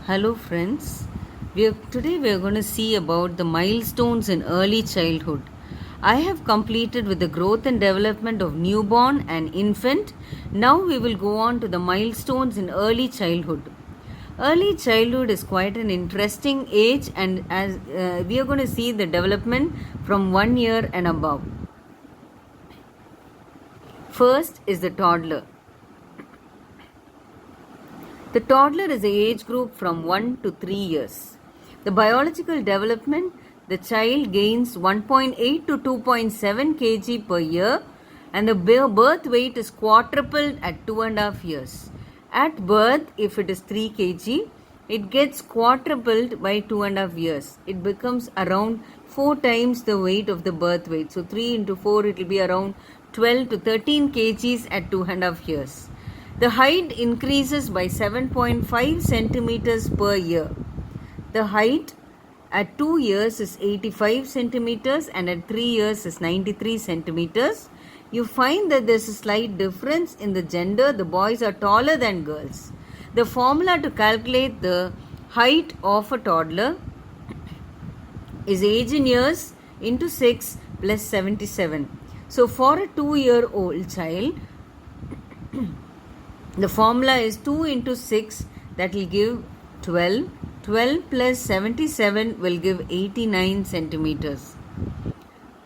Hello friends, today we are going to see about the milestones in early childhood. I have completed with the growth and development of newborn and infant. Now we will go on to the milestones in early childhood. Early childhood is quite an interesting age, and as we are going to see the development from 1 year and above. First is the toddler. The toddler is the age group from 1 to 3 years. The biological development, the child gains 1.8 to 2.7 kg per year, and the birth weight is quadrupled at 2.5 years. At birth, if it is 3 kg, it gets quadrupled by 2.5 years. It becomes around 4 times the weight of the birth weight. So 3 into 4, it will be around 12 to 13 kgs at 2.5 years. The height increases by 7.5 centimeters per year. The height at 2 years is 85 centimeters and at 3 years is 93 centimeters. You find that there is a slight difference in the gender. The boys are taller than girls. The formula to calculate the height of a toddler is age in years into 6 plus 77. So for a 2-year-old child, the formula is 2 into 6, that will give 12. 12 plus 77 will give 89 centimeters.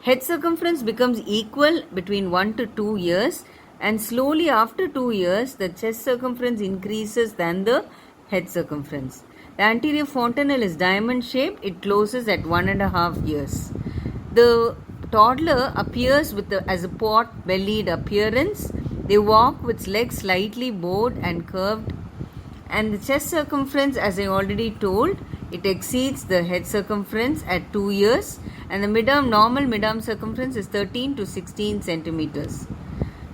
Head circumference becomes equal between 1 to 2 years, and slowly after 2 years the chest circumference increases than the head circumference. The anterior fontanelle is diamond shaped. It closes at 1.5 years. The toddler appears as a pot-bellied appearance. They walk with legs slightly bowed and curved, and the chest circumference, as I already told, it exceeds the head circumference at 2 years, and the normal mid-arm circumference is 13 to 16 centimeters.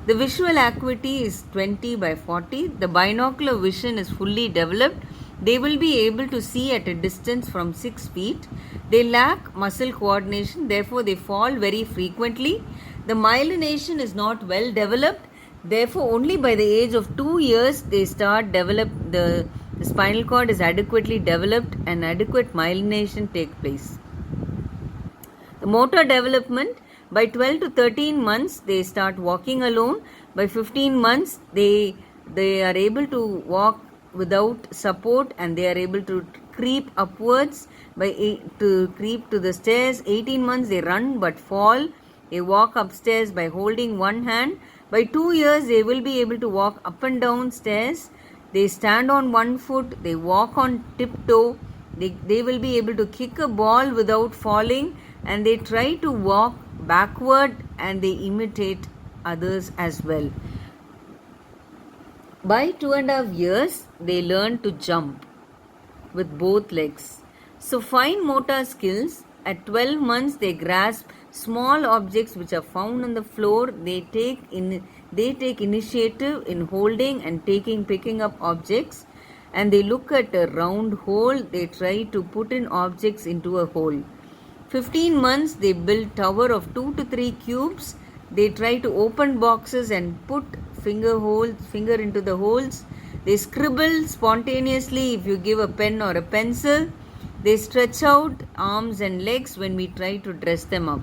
The visual acuity is 20 by 40. The binocular vision is fully developed. They will be able to see at a distance from 6 feet. They lack muscle coordination, therefore they fall very frequently. The myelination is not well developed. Therefore, only by the age of 2 years they start the spinal cord is adequately developed and adequate myelination take place. The motor development, by 12 to 13 months they start walking alone. By 15 months they are able to walk without support, and they are able to creep upwards to creep to the stairs. 18 months they run but fall. They walk upstairs by holding one hand. By 2 years, they will be able to walk up and down stairs. They stand on one foot. They walk on tiptoe. They will be able to kick a ball without falling, and they try to walk backward, and they imitate others as well. By 2.5 years, they learn to jump with both legs. So fine motor skills. At 12 months, they grasp small objects which are found on the floor. They take initiative in holding and picking up objects, and they look at a round hole. They try to put in objects into a hole. 15 months, they build tower of 2 to 3 cubes. They try to open boxes and put finger into the holes. They scribble spontaneously if you give a pen or a pencil. They stretch out arms and legs when we try to dress them up.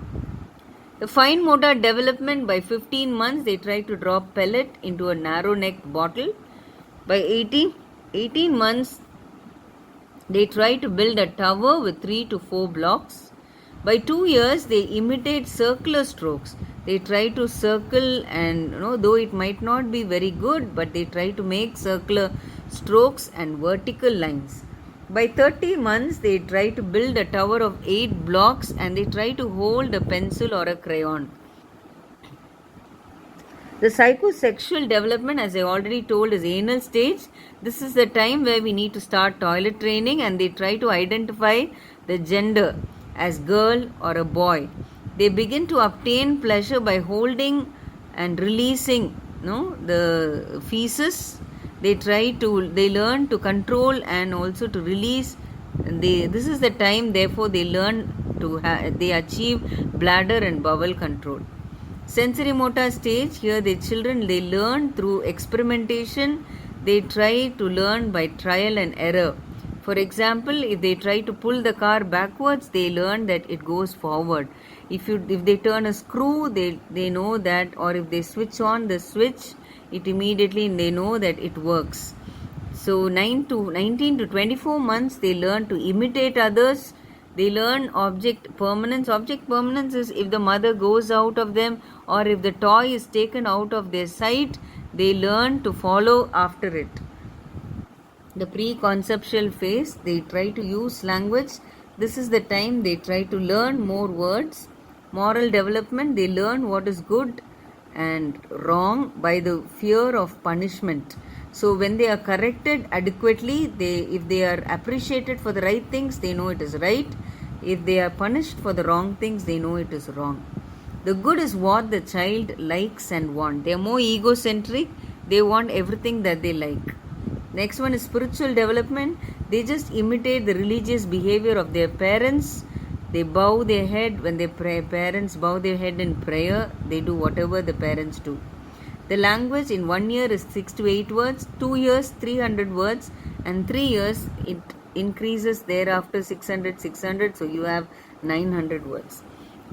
The fine motor development, by 15 months, they try to drop pellet into a narrow-necked bottle. By 18 months, they try to build a tower with 3 to 4 blocks. By 2 years, they imitate circular strokes. They try to circle, and though it might not be very good, but they try to make circular strokes and vertical lines. By 30 months, they try to build a tower of 8 blocks, and they try to hold a pencil or a crayon. The psychosexual development, as I already told, is anal stage. This is the time where we need to start toilet training, and they try to identify the gender as girl or a boy. They begin to obtain pleasure by holding and releasing the feces. They learn to control and also to release. This is the time, therefore, they they achieve bladder and bowel control. Sensory motor stage, here the children, they learn through experimentation. They try to learn by trial and error. For example, if they try to pull the car backwards, they learn that it goes forward. If they turn a screw, they know that, or if they switch on the switch, it immediately they know that it works. So 19 to 24 months, they learn to imitate others. They learn object permanence. Object permanence is if the mother goes out of them, or if the toy is taken out of their sight, they learn to follow after it. The pre-conceptual phase, they try to use language. This is the time they try to learn more words. Moral development, they learn what is good and wrong by the fear of punishment. So when they are corrected adequately, if they are appreciated for the right things, they know it is right. If they are punished for the wrong things, they know it is wrong. The good is what the child likes and wants. They are more egocentric. They want everything that they like. Next one is spiritual development. They just imitate the religious behavior of their parents. They bow their head when they pray. Parents bow their head in prayer. They do whatever the parents do. The language in 1 year is 6 to 8 words, 2 years 300 words, and 3 years it increases thereafter 600, so you have 900 words.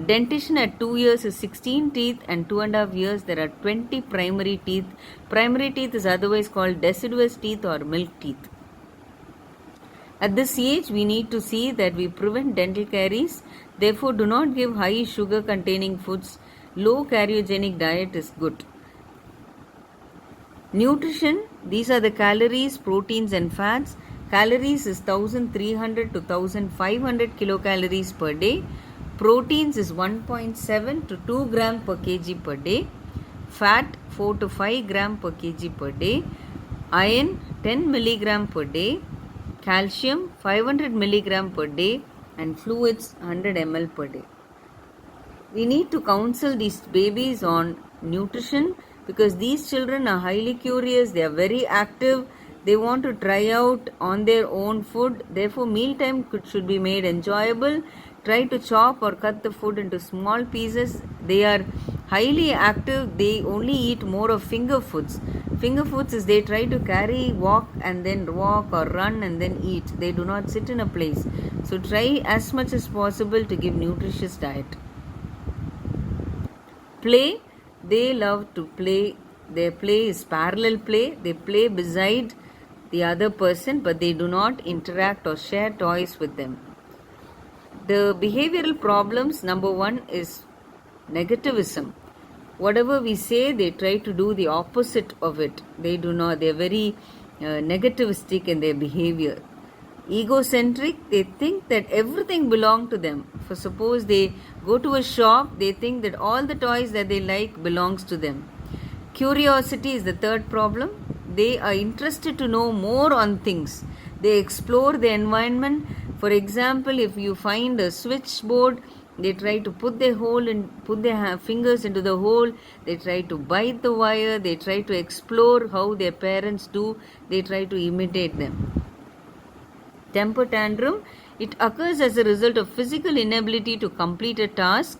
Dentition at 2 years is 16 teeth, and 2.5 years there are 20 primary teeth. Primary teeth is otherwise called deciduous teeth or milk teeth. At this age, we need to see that we prevent dental caries. Therefore, do not give high sugar containing foods. Low cariogenic diet is good. Nutrition, these are the calories, proteins and fats. Calories is 1300 to 1500 kilocalories per day. Proteins is 1.7 to 2 gram per kg per day. Fat 4 to 5 gram per kg per day. Iron 10 milligram per day. Calcium 500 milligram per day, and fluids 100 ml per day. We need to counsel these babies on nutrition because these children are highly curious, they are very active, they want to try out on their own food. Therefore, mealtime should be made enjoyable. Try to chop or cut the food into small pieces. They are highly active, they only eat more of finger foods. Finger foods is they try to walk and then walk, or run and then eat. They do not sit in a place. So try as much as possible to give nutritious diet. Play, they love to play. Their play is parallel play. They play beside the other person, but they do not interact or share toys with them. The behavioral problems, number 1 is negativism. Whatever we say, they try to do the opposite of it. They do not, they are very negativistic in their behavior. Egocentric, they think that everything belongs to them. For suppose they go to a shop, they think that all the toys that they like belongs to them. Curiosity is the third problem. They are interested to know more on things. They explore the environment. For example, if you find a switchboard, they try to put their fingers into the hole. They try to bite the wire. They try to explore how their parents do. They try to imitate them. Temper tantrum, it occurs as a result of physical inability to complete a task,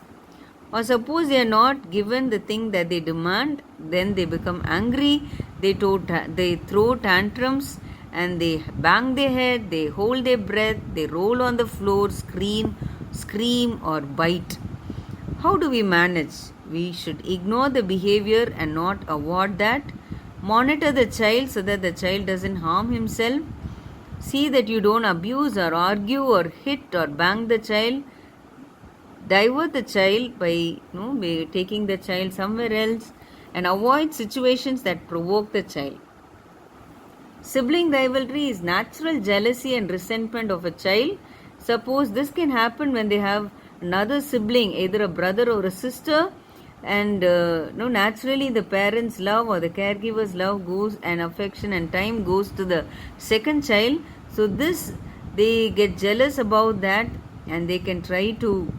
or suppose they are not given the thing that they demand, then they become angry, they throw tantrums, and they bang their head, they hold their breath, they roll on the floor, scream or bite. How do we manage? We should ignore the behavior and not avoid that. Monitor the child so that the child doesn't harm himself. See that you don't abuse or argue or hit or bang the child. Divert the child by taking the child somewhere else, and avoid situations that provoke the child. Sibling rivalry is natural jealousy and resentment of a child. Suppose this can happen when they have another sibling, either a brother or a sister, and naturally the parents' love or the caregiver's love goes, and affection and time goes to the second child. So they get jealous about that, and they can try to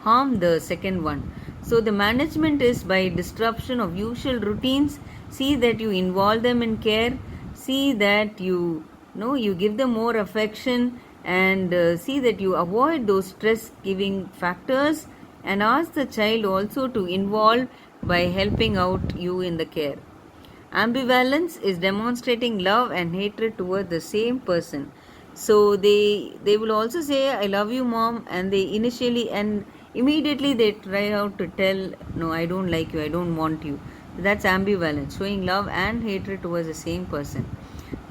harm the second one. So the management is by disruption of usual routines. See that you involve them in care. See that you give them more affection, and see that you avoid those stress-giving factors, and ask the child also to involve by helping out you in the care. Ambivalence is demonstrating love and hatred toward the same person. So they will also say, I love you, mom, and they initially and immediately they try out to tell, no, I don't like you, I don't want you. That's ambivalence, showing love and hatred towards the same person.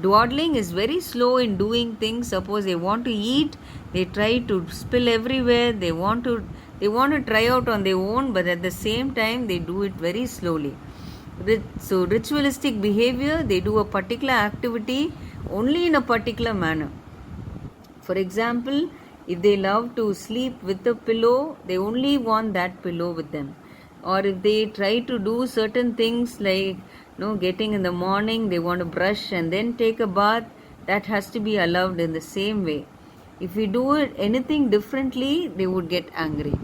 Dawdling is very slow in doing things. Suppose they want to eat, they try to spill everywhere. They want to try out on their own, but at the same time they do it very slowly. So ritualistic behavior, they do a particular activity only in a particular manner. For example, if they love to sleep with a pillow, they only want that pillow with them. Or if they try to do certain things like getting in the morning, they want to brush and then take a bath, that has to be allowed in the same way. If we do it anything differently, they would get angry.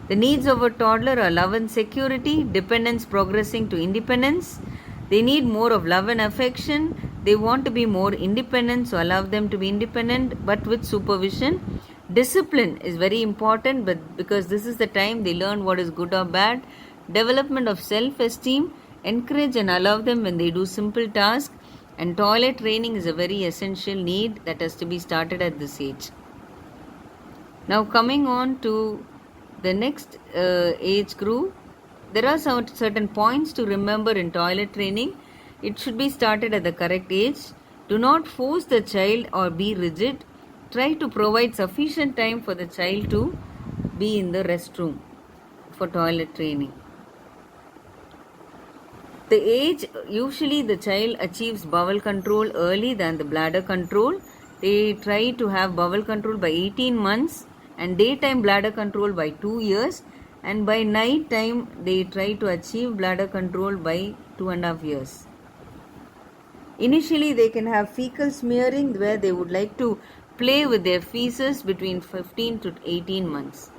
The needs of a toddler are love and security, dependence progressing to independence. They need more of love and affection. They want to be more independent, so allow them to be independent but with supervision. Discipline is very important, but because this is the time they learn what is good or bad. Development of self-esteem, encourage and allow them when they do simple tasks. And toilet training is a very essential need that has to be started at this age. Now coming on to the next age group, there are some certain points to remember in toilet training. It should be started at the correct age. Do not force the child or be rigid. Try to provide sufficient time for the child to be in the restroom for toilet training. The age, usually the child achieves bowel control early than the bladder control. They try to have bowel control by 18 months and daytime bladder control by 2 years, and by night time they try to achieve bladder control by 2.5 years. Initially they can have fecal smearing where they would like to play with their feces between 15 to 18 months.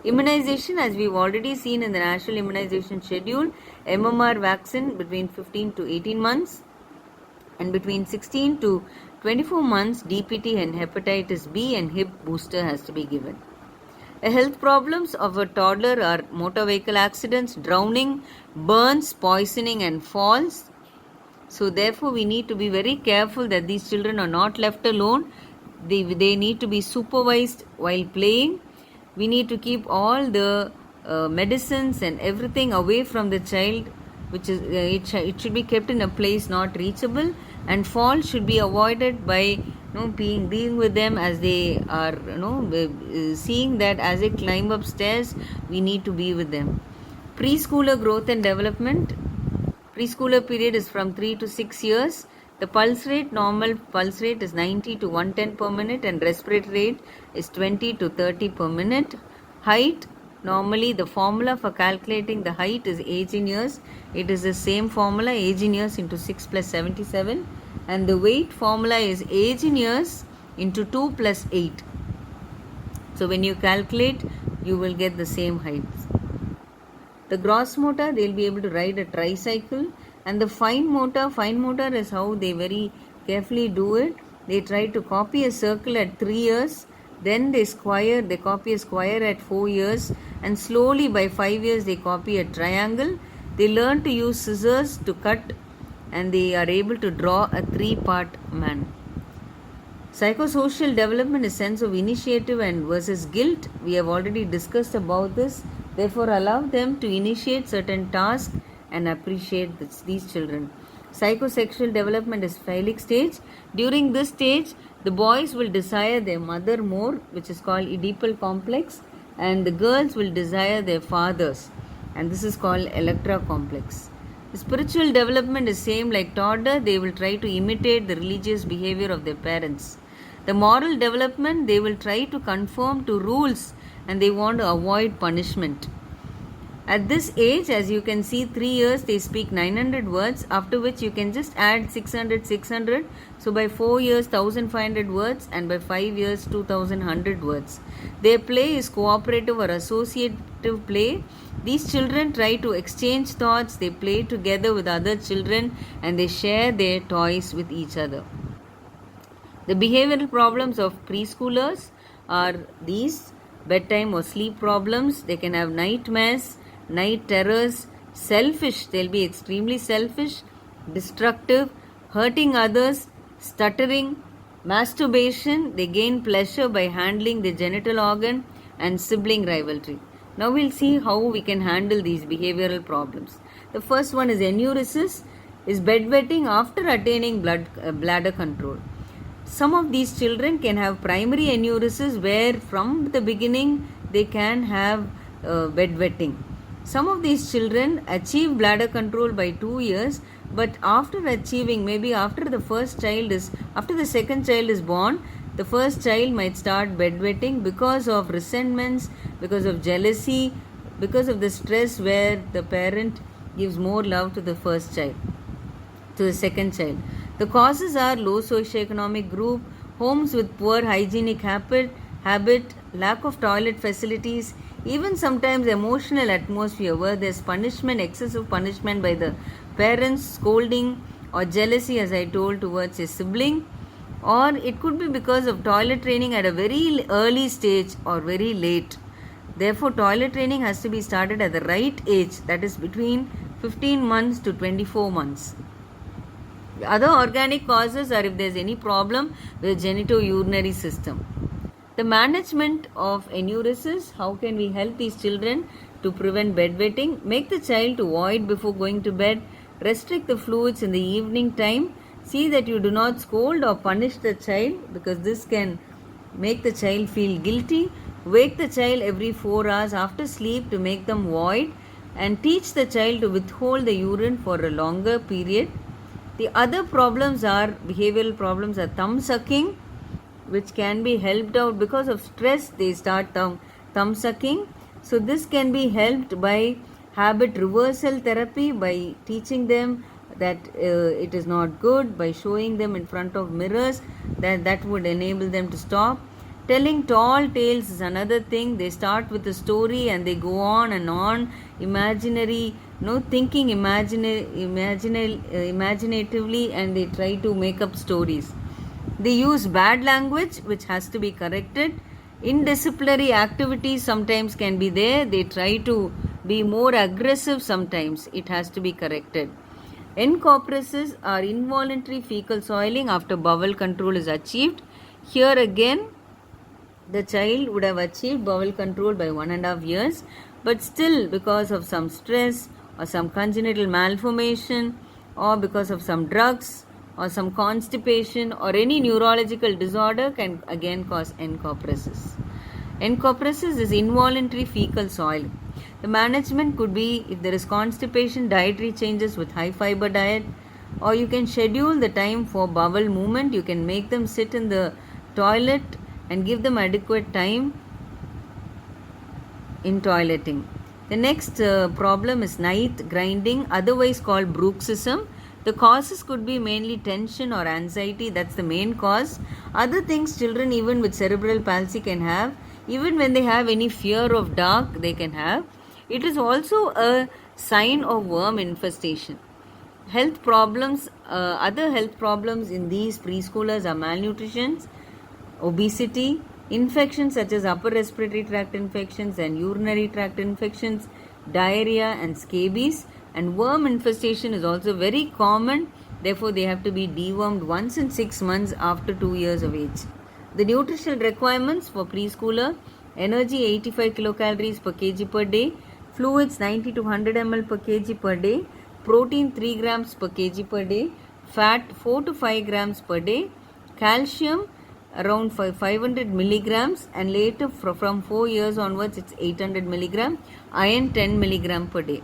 Immunization, as we've already seen in the national immunization schedule, MMR vaccine between 15 to 18 months, and between 16 to 24 months DPT and hepatitis B and Hib booster has to be given. The health problems of a toddler are motor vehicle accidents, drowning, burns, poisoning and falls. So therefore we need to be very careful that these children are not left alone. They need to be supervised while playing. We need to keep all the medicines and everything away from the child, which is it should be kept in a place not reachable, and fall should be avoided by being with them as they are seeing that as they climb up stairs, we need to be with them. Preschooler growth and development. Preschooler period is from 3 to 6 years. The pulse rate, normal pulse rate is 90 to 110 per minute, and respiratory rate is 20 to 30 per minute. Height, normally the formula for calculating the height is age in years. It is the same formula, age in years into 6 plus 77, and the weight formula is age in years into 2 plus 8. So when you calculate, you will get the same height. The gross motor, they will be able to ride a tricycle. And the fine motor is how they very carefully do it. They try to copy a circle at 3 years, then they copy a square at 4 years, and slowly by 5 years they copy a triangle. They learn to use scissors to cut, and they are able to draw a 3-part man. Psychosocial development is sense of initiative and versus guilt. We have already discussed about this. Therefore, allow them to initiate certain tasks and appreciate these children. Psychosexual development is phallic stage. During this stage, the boys will desire their mother more, which is called Oedipal complex, and the girls will desire their fathers, and this is called Electra complex. The spiritual development is same like toddler. They will try to imitate the religious behavior of their parents. The moral development, they will try to conform to rules and they want to avoid punishment. At this age, as you can see, 3 years they speak 900 words, after which you can just add 600. So by 4 years 1500 words, and by 5 years 2100 words. Their play is cooperative or associative play. These children try to exchange thoughts, they play together with other children, and they share their toys with each other. The behavioral problems of preschoolers are these: bedtime or sleep problems. They can have nightmares, night terrors, selfish, they'll be extremely selfish, destructive, hurting others, stuttering, Masturbation, they gain pleasure by handling the genital organ, and sibling rivalry. Now we'll see how we can handle these behavioral problems. The first one is enuresis, is bedwetting after attaining bladder control. Some of these children can have primary enuresis where from the beginning they can have bedwetting. Some of these children achieve bladder control by 2 years, but after achieving, maybe after the second child is born, the first child might start bedwetting because of resentments, because of jealousy, because of the stress where the parent gives more love to the first child, to the second child. The causes are low socioeconomic group, homes with poor hygienic habit, lack of toilet facilities, even sometimes emotional atmosphere where there's punishment, excessive punishment by the parents, scolding or jealousy, as I told, towards a sibling. Or it could be because of toilet training at a very early stage or very late. Therefore, toilet training has to be started at the right age, that is between 15 months to 24 months. The other organic causes are if there is any problem with the genitourinary system. The management of enuresis, how can we help these children to prevent bedwetting? Make the child to void before going to bed, restrict the fluids in the evening time, see that you do not scold or punish the child because this can make the child feel guilty, wake the child every 4 hours after sleep to make them void, and teach the child to withhold the urine for a longer period. The other problems are, behavioral problems are thumb sucking, which can be helped out because of stress. They start thumb sucking. So this can be helped by habit reversal therapy, by teaching them that it is not good, by showing them in front of mirrors that would enable them to stop. Telling tall tales is another thing. They start with a story and they go on and on, thinking imaginatively, and they try to make up stories. They use bad language, which has to be corrected. Indisciplinary activities sometimes can be there. They try to be more aggressive sometimes. It has to be corrected. Encopresis are involuntary fecal soiling after bowel control is achieved. Here again, the child would have achieved bowel control by 1.5 years, but still because of some stress or some congenital malformation or because of some drugs or some constipation or any neurological disorder can again cause encopresis. Encopresis is involuntary fecal soiling. The management could be, if there is constipation, dietary changes with high fiber diet, or you can schedule the time for bowel movement. You can make them sit in the toilet and give them adequate time in toileting. The next problem is night grinding, otherwise called bruxism. The causes could be mainly tension or anxiety. That's the main cause. Other things children even with cerebral palsy can have. Even when they have any fear of dark, they can have. It is also a sign of worm infestation. Health problems, other health problems in these preschoolers are malnutrition, obesity, infections such as upper respiratory tract infections and urinary tract infections, diarrhea and scabies, and worm infestation is also very common. Therefore, they have to be dewormed once in 6 months after 2 years of age. The nutritional requirements for preschooler: energy 85 kilocalories per kg per day, fluids 90 to 100 ml per kg per day, protein 3 grams per kg per day, fat 4 to 5 grams per day, calcium around 500 milligrams, and later from 4 years onwards it's 800 milligram, iron 10 milligram per day.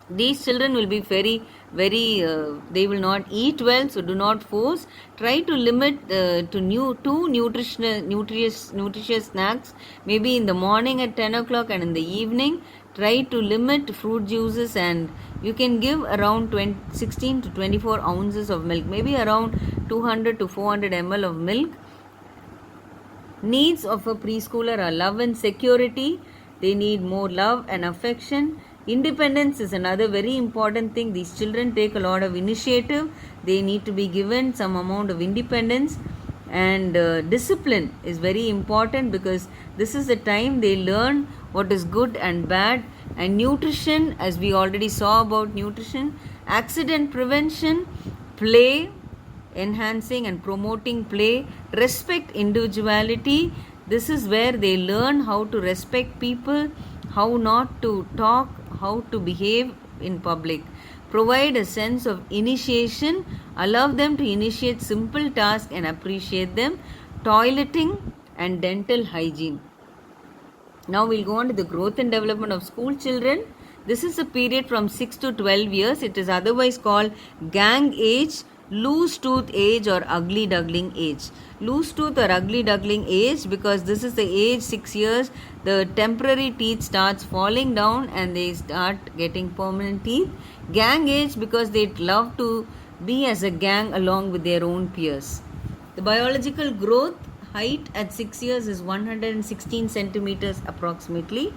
These children will be very they will not eat well, so do not force. Try to limit to two nutritious snacks, maybe in the morning at 10 o'clock and in the evening. Try to limit fruit juices, and you can give around 16 to 24 ounces of milk, maybe around 200 to 400 ml of milk. Needs of a preschooler are love and security. They need more love and affection. Independence is another very important thing. These children take a lot of initiative. They need to be given some amount of independence, and discipline is very important because this is the time they learn what is good and bad. And nutrition, as we already saw about nutrition, accident prevention, play, enhancing and promoting play, respect individuality. This is where they learn how to respect people, how not to talk, how to behave in public. Provide a sense of initiation, allow them to initiate simple tasks and appreciate them. Toileting and dental hygiene. Now we'll go on to the growth and development of school children. This is a period from 6 to 12 years. It is otherwise called gang age, loose tooth age, or ugly duckling age. Loose tooth or ugly duckling age, because this is the age 6 years, the temporary teeth starts falling down and they start getting permanent teeth. Gang age, because they love to be as a gang along with their own peers. The biological growth height at 6 years is 116 centimeters approximately.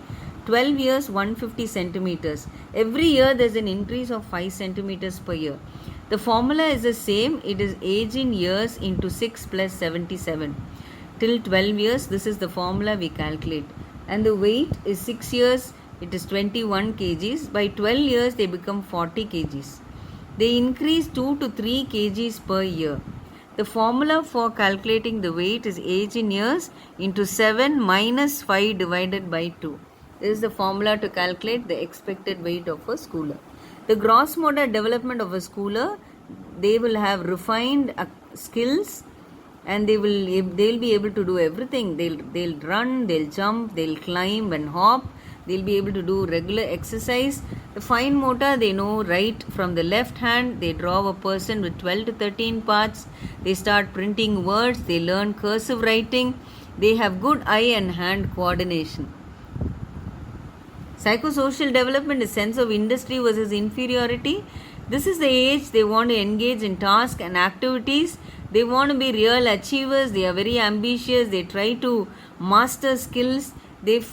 12 years 150 centimeters. Every year there is an increase of 5 centimeters per year. The formula is the same. It is age in years into 6 plus 77. Till 12 years, this is the formula we calculate. And the weight is 6 years, it is 21 kgs. By 12 years, they become 40 kgs. They increase 2 to 3 kgs per year. The formula for calculating the weight is age in years into 7 minus 5 divided by 2. This is the formula to calculate the expected weight of a schooler. The gross motor development of a schooler, they will have refined skills and they'll be able to do everything. They'll run, they'll jump, they'll climb and hop. They'll be able to do regular exercise. The fine motor, they know right from the left hand. They draw a person with 12 to 13 parts. They start printing words. They learn cursive writing. They have good eye and hand coordination. Psychosocial development is sense of industry versus inferiority. This is the age they want to engage in tasks and activities. They want to be real achievers. They are very ambitious. They try to master skills.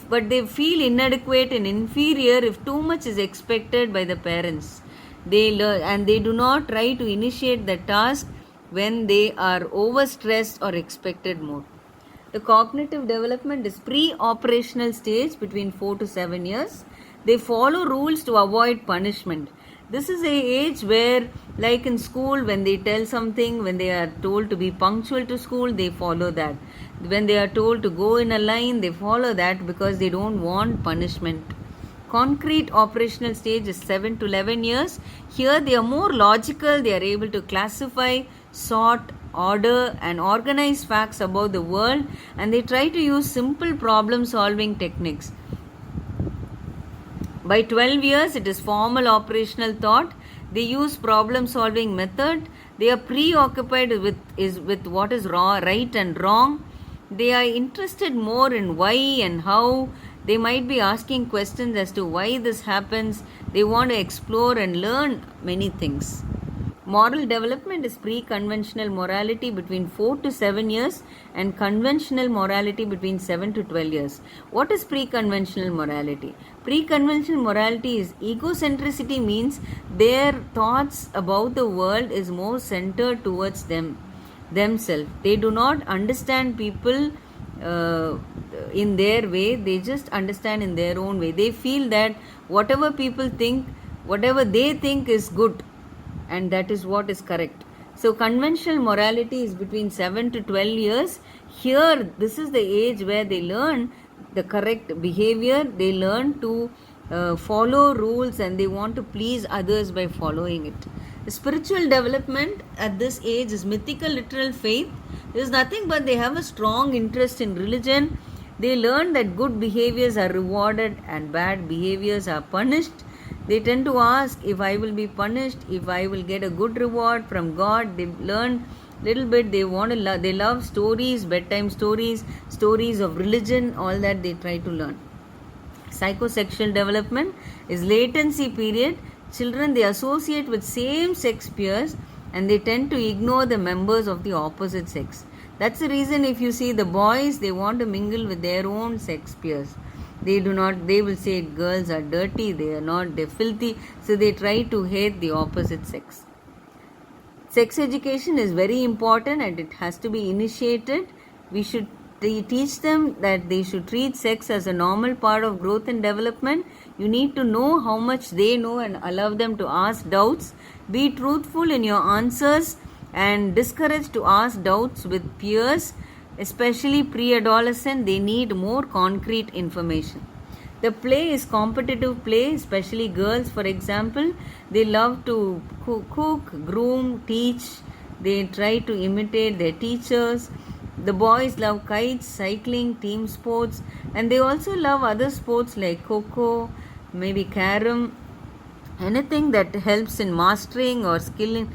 But they feel inadequate and inferior if too much is expected by the parents. They learn and they do not try to initiate the task when they are overstressed or expected more. The cognitive development is pre-operational stage between 4 to 7 years. They follow rules to avoid punishment. This is an age where, like in school, when they tell something, when they are told to be punctual to school, they follow that. When they are told to go in a line, they follow that because they don't want punishment. Concrete operational stage is 7 to 11 years. Here they are more logical. They are able to classify, sort, order and organize facts about the world, and they try to use simple problem solving techniques. By 12 years, it is formal operational thought. They use problem solving method. They are preoccupied with what is wrong, right and wrong. They are interested more in why and how. They might be asking questions as to why this happens. They want to explore and learn many things. Moral development is pre-conventional morality between 4 to 7 years and conventional morality between 7 to 12 years. What is pre-conventional morality? Pre-conventional morality is egocentricity, means their thoughts about the world is more centered towards themselves. They do not understand people in their way. They just understand in their own way. They feel that whatever people think, whatever they think is good, and that is what is correct. So conventional morality is between 7 to 12 years. Here, this is the age where they learn the correct behavior. They learn to follow rules and they want to please others by following it. The spiritual development at this age is mythical literal faith. There is nothing but they have a strong interest in religion. They learn that good behaviors are rewarded and bad behaviors are punished. They tend to ask if I will be punished, if I will get a good reward from God. They learn little bit. They love stories, bedtime stories, stories of religion, all that they try to learn. Psychosexual development is latency period. Children, they associate with same sex peers and they tend to ignore the members of the opposite sex. That's the reason if you see the boys, they want to mingle with their own sex peers. They will say girls are dirty, they're filthy, so they try to hate the opposite sex. Sex education is very important and it has to be initiated. We should teach them that they should treat sex as a normal part of growth and development. You need to know how much they know and allow them to ask doubts. Be truthful in your answers. and discouraged to ask doubts with peers, especially pre-adolescent. They need more concrete information. The play is competitive play, especially girls, for example. They love to cook, groom, teach. They try to imitate their teachers. The boys love kites, cycling, team sports, and they also love other sports like Coco, maybe carom, anything that helps in mastering or skill in,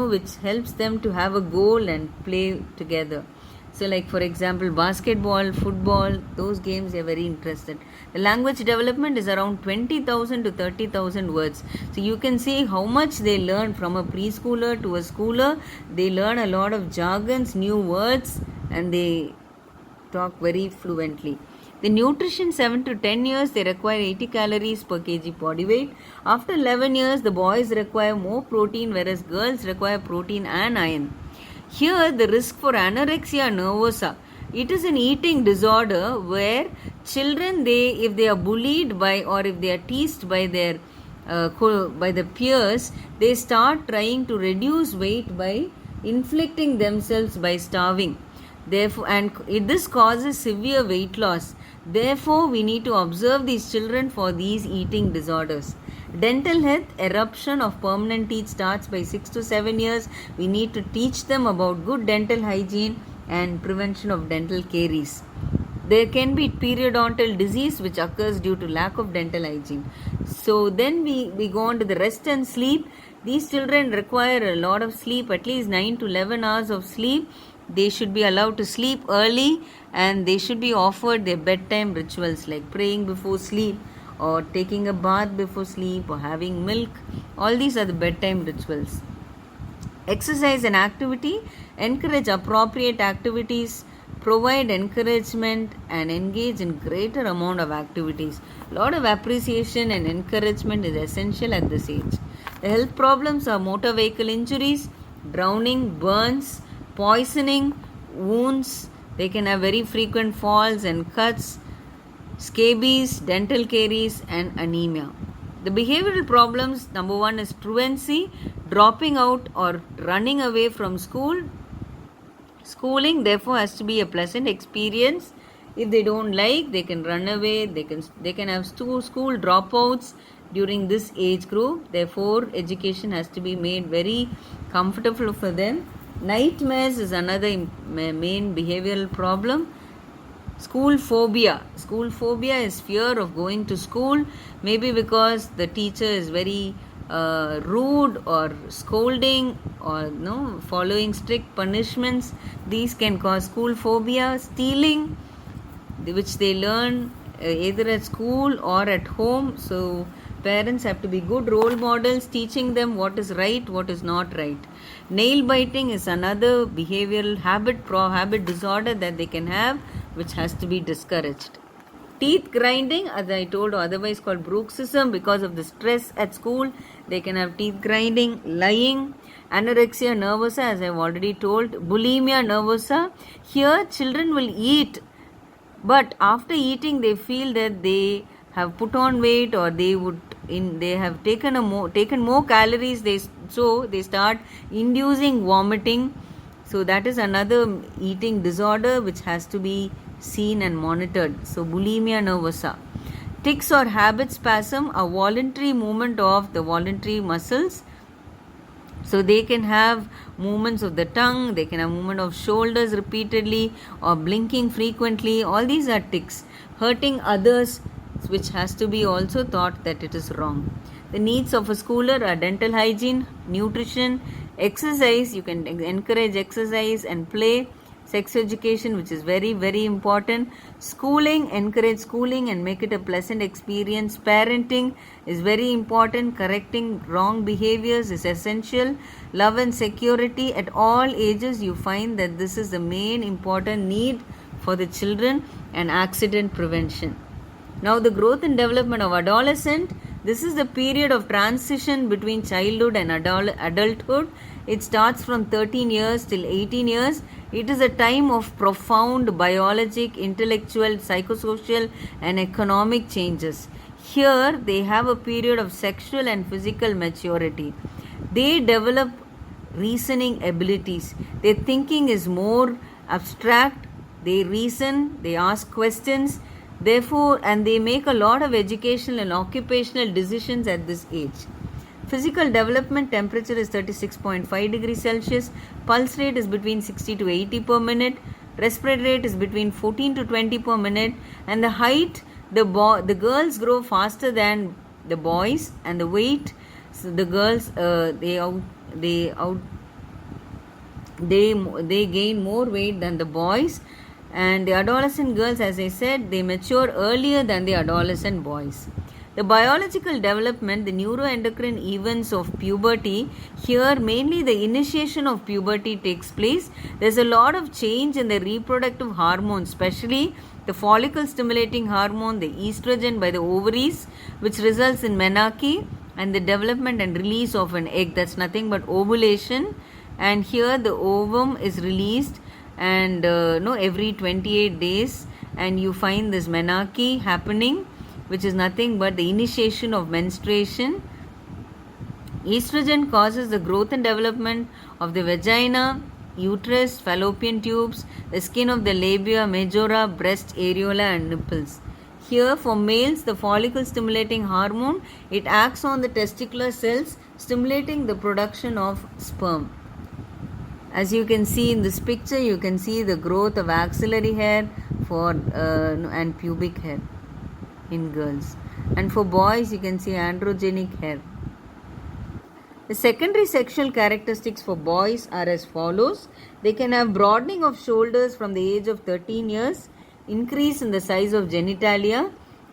which helps them to have a goal and play together. So like for example basketball, football, those games they are very interested. The language development is around 20,000 to 30,000 words. So you can see how much they learn from a preschooler to a schooler. They learn a lot of jargons, new words, and they talk very fluently. The nutrition, 7 to 10 years, they require 80 calories per kg body weight. After 11 years, the boys require more protein, whereas girls require protein and iron. Here, the risk for anorexia nervosa. It is an eating disorder where children, if they are bullied by or if they are teased by their by the peers, they start trying to reduce weight by inflicting themselves by starving. Therefore, and this causes severe weight loss. Therefore, we need to observe these children for these eating disorders. Dental health, eruption of permanent teeth starts by 6 to 7 years. We need to teach them about good dental hygiene and prevention of dental caries. There can be periodontal disease which occurs due to lack of dental hygiene. So then we go on to the rest and sleep. These children require a lot of sleep, at least 9 to 11 hours of sleep. They should be allowed to sleep early and they should be offered their bedtime rituals like praying before sleep or taking a bath before sleep or having milk. All these are the bedtime rituals. Exercise and activity. Encourage appropriate activities, provide encouragement and engage in greater amount of activities. A lot of appreciation and encouragement is essential at this age. The health problems are motor vehicle injuries, drowning, burns, poisoning, wounds. They can have very frequent falls and cuts, scabies, dental caries and anemia. The behavioral problems, number 1 is truancy, dropping out or running away from school. Schooling therefore has to be a pleasant experience. If they don't like, they can run away. They can have school dropouts during this age group. Therefore, education has to be made very comfortable for them. Nightmares is another main behavioral problem. School phobia. School phobia is fear of going to school, maybe because the teacher is very rude or scolding or following strict punishments. These can cause school phobia. Stealing, which they learn either at school or at home. So parents have to be good role models, teaching them what is right, what is not right. Nail biting is another behavioral habit disorder that they can have, which has to be discouraged. Teeth grinding, as I told, otherwise called bruxism, because of the stress at school, they can have teeth grinding. Lying, anorexia nervosa, as I've already told. Bulimia nervosa, here children will eat, but after eating they feel that they have put on weight or they have taken more calories, so they start inducing vomiting. So that is another eating disorder which has to be seen and monitored. So bulimia nervosa. Tics or habit spasm, a voluntary movement of the voluntary muscles. So they can have movements of the tongue, they can have movement of shoulders repeatedly or blinking frequently. All these are tics. Hurting others, which has to be also thought that it is wrong. The needs of a schooler are dental hygiene, nutrition, exercise. You can encourage exercise and play. Sex education, which is very, very important. Schooling, encourage schooling and make it a pleasant experience. Parenting is very important. Correcting wrong behaviors is essential. Love and security, at all ages you find that this is the main important need for the children. And accident prevention. Now the growth and development of adolescent. This is the period of transition between childhood and adulthood. It starts from 13 years till 18 years. It is a time of profound biologic, intellectual, psychosocial and economic changes. Here they have a period of sexual and physical maturity. They develop reasoning abilities. Their thinking is more abstract. They reason, they ask questions, therefore, and they make a lot of educational and occupational decisions at this age. Physical development temperature is 36.5 degrees Celsius. Pulse rate is between 60 to 80 per minute. Respiratory rate is between 14 to 20 per minute. And the height, the girls grow faster than the boys, and the weight, so the girls they gain more weight than the boys. And the adolescent girls, as I said, they mature earlier than the adolescent boys. The biological development, the neuroendocrine events of puberty, here mainly the initiation of puberty takes place. There's a lot of change in the reproductive hormones, especially the follicle stimulating hormone, the estrogen by the ovaries, which results in menarche and the development and release of an egg. That's nothing but ovulation. And here the ovum is released and every 28 days, and you find this menarche happening, which is nothing but the initiation of menstruation. Estrogen causes the growth and development of the vagina, uterus, fallopian tubes, the skin of the labia majora, breast areola and nipples. Here for males, the follicle stimulating hormone, it acts on the testicular cells, stimulating the production of sperm. As you can see in this picture, you can see the growth of axillary hair and pubic hair in girls. And for boys, you can see androgenic hair. The secondary sexual characteristics for boys are as follows. They can have broadening of shoulders from the age of 13 years, increase in the size of genitalia,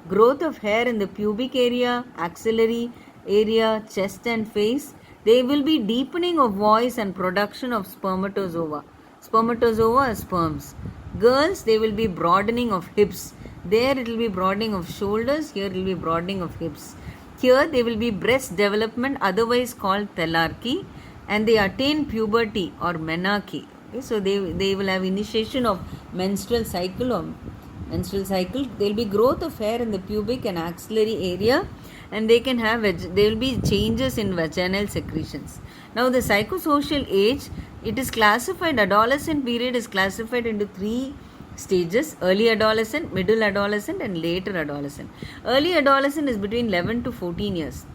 growth of hair in the pubic area, axillary area, chest and face. There will be deepening of voice and production of spermatozoa. Spermatozoa are sperms. Girls, they will be broadening of hips. There it will be broadening of shoulders, here it will be broadening of hips. Here there will be breast development, otherwise called thelarchy, and they attain puberty or menarche. Okay, so they will have initiation of menstrual cycle. There will be growth of hair in the pubic and axillary area, and there will be changes in vaginal secretions. Now the psychosocial age, it is classified, adolescent period is classified into 3 stages: early adolescent, middle adolescent and later adolescent. Early adolescent is between 11 to 14 years.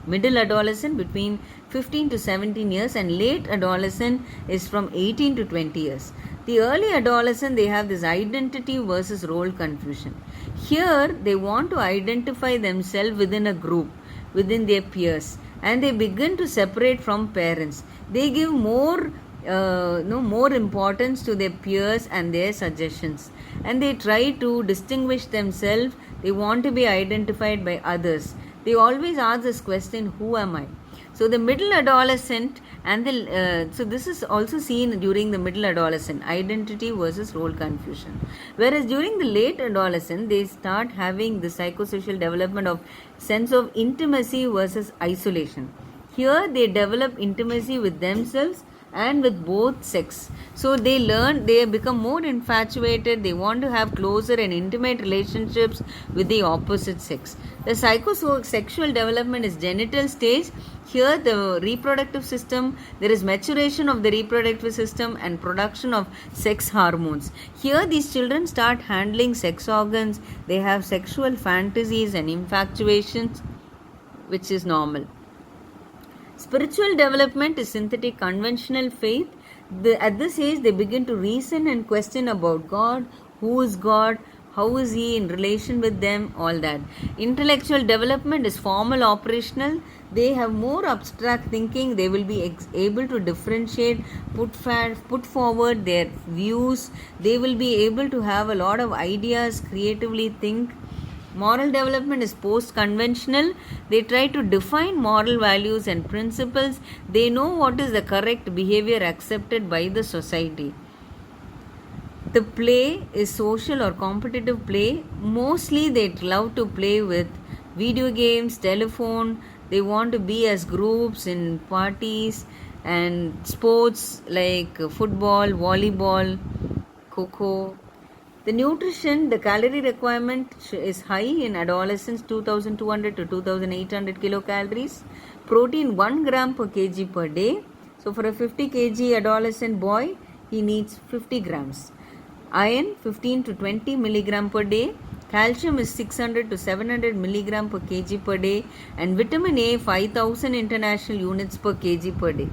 Middle adolescent between 15 to 17 years, and late adolescent is from 18 to 20 years. The early adolescent, they have this identity versus role confusion. Here they want to identify themselves within a group, within their peers, and they begin to separate from parents. They give more importance to their peers and their suggestions, and they try to distinguish themselves. They want to be identified by others. They always ask this question, who am I? So the middle adolescent and so this is also seen during the middle adolescent, identity versus role confusion. Whereas during the late adolescent, they start having the psychosocial development of sense of intimacy versus isolation. Here they develop intimacy with themselves and with both sex. So they become more infatuated, they want to have closer and intimate relationships with the opposite sex. The psychosexual development is genital stage. Here the reproductive system, there is maturation of the reproductive system and production of sex hormones. Here these children start handling sex organs, they have sexual fantasies and infatuations, which is normal. Spiritual development is synthetic conventional faith. At this age, they begin to reason and question about God, who is God, how is He in relation with them, all that. Intellectual development is formal operational. They have more abstract thinking. They will be able to differentiate, put forward their views. They will be able to have a lot of ideas, creatively think. Moral development is post-conventional. They try to define moral values and principles. They know what is the correct behavior accepted by the society. The play is social or competitive play. Mostly they love to play with video games, telephone. They want to be as groups in parties and sports like football, volleyball, kho. The nutrition, the calorie requirement is high in adolescents, 2200 to 2800 kilocalories. Protein 1 gram per kg per day. So for a 50 kg adolescent boy, he needs 50 grams. Iron 15 to 20 milligram per day. Calcium is 600 to 700 milligram per kg per day, and vitamin A 5000 international units per kg per day.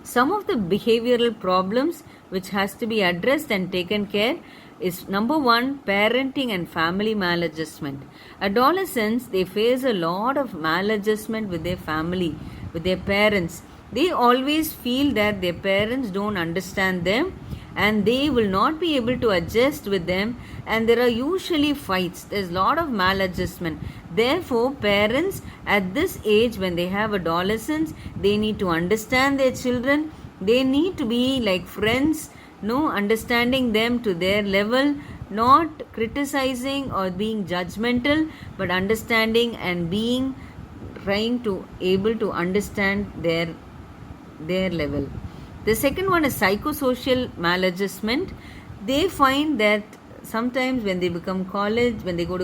Some of the behavioral problems which has to be addressed and taken care is number one, parenting and family maladjustment. Adolescents, they face a lot of maladjustment with their family, with their parents. They always feel that their parents don't understand them and they will not be able to adjust with them, and there are usually fights. There's a lot of maladjustment. Therefore, parents at this age, when they have adolescents, they need to understand their children. They need to be like friends, understanding them to their level, not criticizing or being judgmental, but understanding and being trying to able to understand their level. The second one is psychosocial maladjustment. They find that sometimes when they go to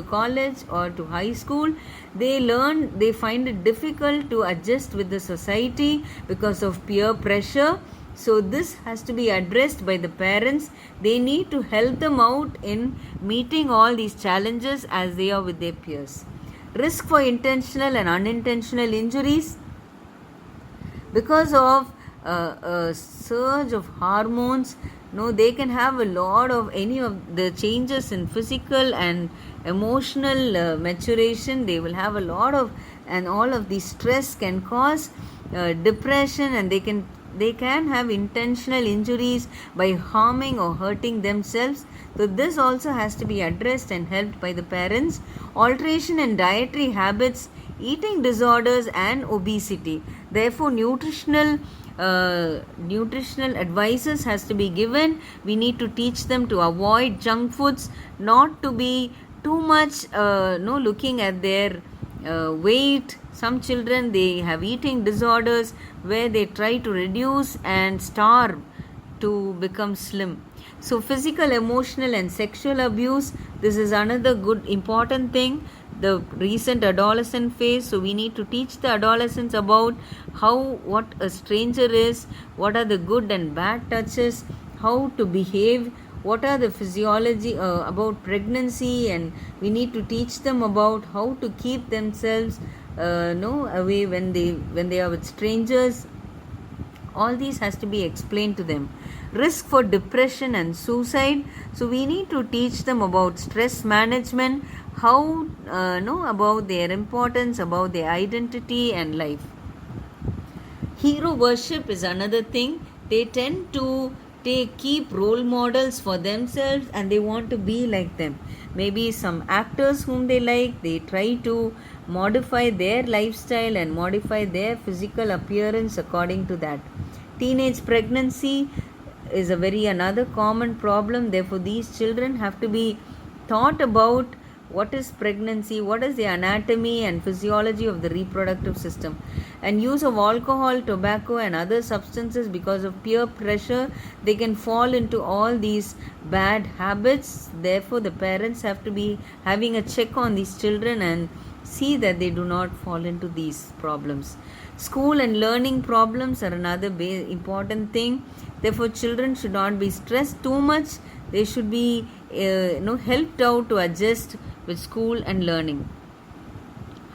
college or to high school, they find it difficult to adjust with the society because of peer pressure. So this has to be addressed by the parents. They need to help them out in meeting all these challenges as they are with their peers. Risk for intentional and unintentional injuries. Because of a surge of hormones, they can have a lot of any of the changes in physical and emotional maturation. They will have a lot of, and all of the stress can cause depression, and they can have intentional injuries by harming or hurting themselves. So this also has to be addressed and helped by the parents. Alteration in dietary habits, eating disorders and obesity. Therefore, nutritional advices has to be given. We need to teach them to avoid junk foods, not to be too much looking at their weight. Some children, they have eating disorders where they try to reduce and starve to become slim. So physical, emotional and sexual abuse, this is another good important thing, the recent adolescent phase. So we need to teach the adolescents about what a stranger is, what are the good and bad touches, how to behave, what are the physiology about pregnancy, and we need to teach them about how to keep themselves away when they are with strangers. All these has to be explained to them. Risk for depression and suicide. So we need to teach them about stress management, how about their importance, about their identity and life. Hero worship is another thing. They tend to keep role models for themselves and they want to be like them. Maybe some actors whom they like, they try to modify their lifestyle and modify their physical appearance according to that. Teenage pregnancy is another common problem. Therefore, these children have to be taught about what is pregnancy, what is the anatomy and physiology of the reproductive system. And use of alcohol, tobacco and other substances, because of peer pressure, they can fall into all these bad habits. Therefore, the parents have to be having a check on these children and see that they do not fall into these problems. School and learning problems are another important thing. Therefore, children should not be stressed too much. They should be helped out to adjust with school and learning.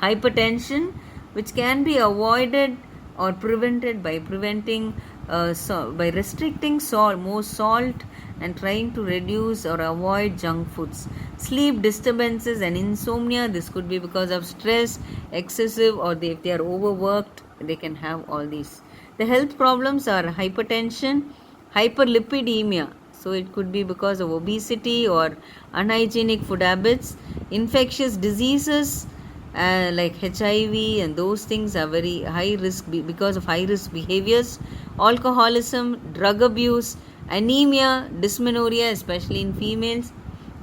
Hypertension, which can be avoided or prevented by by restricting more salt and trying to reduce or avoid junk foods. Sleep disturbances and insomnia, this could be because of stress, excessive, or if they are overworked, they can have all these. The health problems are hypertension, hyperlipidemia, so it could be because of obesity or unhygienic food habits. Infectious diseases like HIV and those things are very high risk because of high risk behaviors. Alcoholism, drug abuse, anemia, dysmenorrhea, especially in females.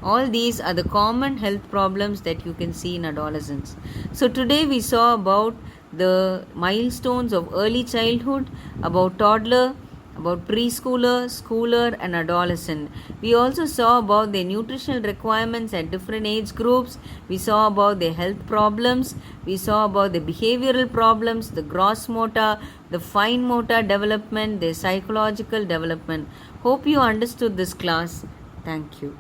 All these are the common health problems that you can see in adolescents. So today we saw about the milestones of early childhood, about toddler, about preschooler, schooler and adolescent. We also saw about their nutritional requirements at different age groups. We saw about their health problems. We saw about the behavioral problems, the gross motor, the fine motor development, their psychological development. Hope you understood this class. Thank you.